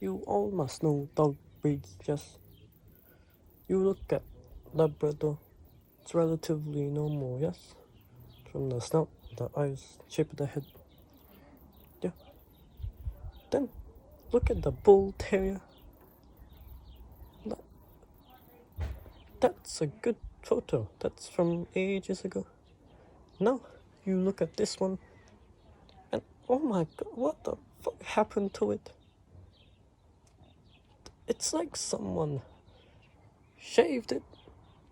You all must know dog breeds, yes? You look at Labrador, it's relatively normal, yes? From the snout, the eyes, shape of the head. Yeah. Then, look at the Bull Terrier. That's a good photo. That's from ages ago. Now, you look at this one, and oh my god, what the fuck happened to it? It's like someone shaved it,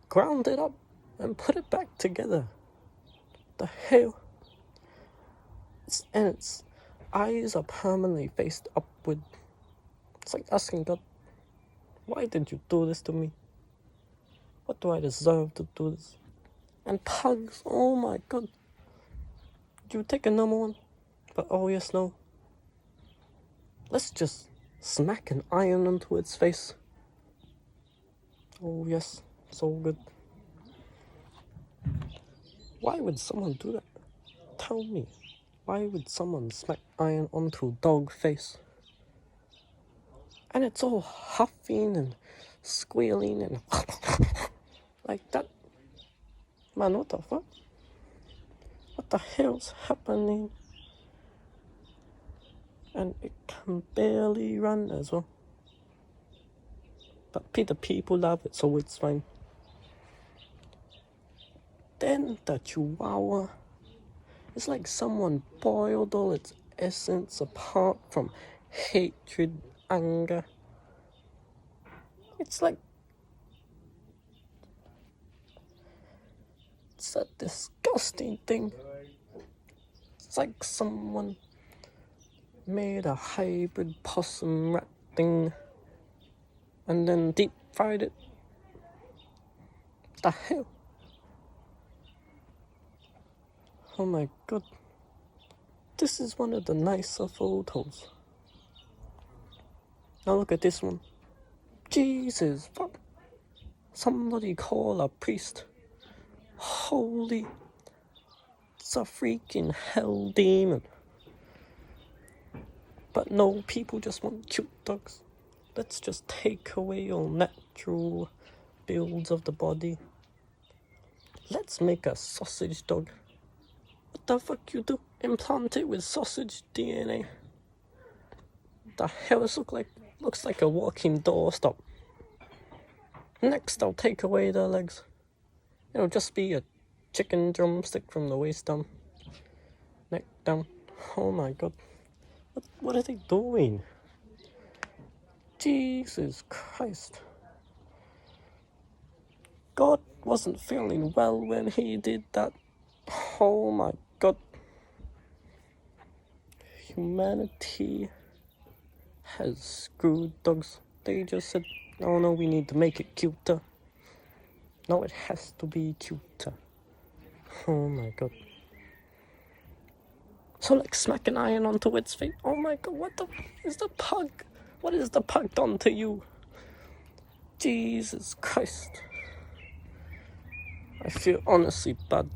ground it up, and put it back together. The hell? Its eyes are permanently faced upward. It's like asking God, why did you do this to me? What do I deserve to do this? And pugs, oh my god. You take a normal one, but oh yes, no. Let's just smack an iron onto its face. Oh yes, so good. Why would someone do that? Tell me, why would someone smack iron onto dog face? And it's all huffing and squealing and like that. Man, what the fuck? What the hell's happening? And it can barely run as well. But the people love it, so it's fine. Then the Chihuahua. It's like someone boiled all its essence apart from hatred, anger. It's like... it's a disgusting thing. It's like someone made a hybrid possum rat thing and then deep fried it. The hell? Oh my god. This is one of the nicer photos. Now look at this one. Jesus, fuck. Somebody call a priest. Holy. It's a freaking hell demon. But no, people just want cute dogs. Let's just take away all natural builds of the body. Let's make a sausage dog. What the fuck you do? Implant it with sausage DNA. The hell, this looks like a walking doorstop. Next, I'll take away the legs. It'll just be a chicken drumstick from the waist down. Neck down. Oh my god. What are they doing? Jesus Christ. God wasn't feeling well when he did that. Oh my god. Humanity has screwed dogs. They just said, oh no, we need to make it cuter. No, it has to be cuter. Oh my god. So like smack an iron onto its face. Oh my god, what the is the pug? What is the pug done to you? Jesus Christ. I feel honestly bad.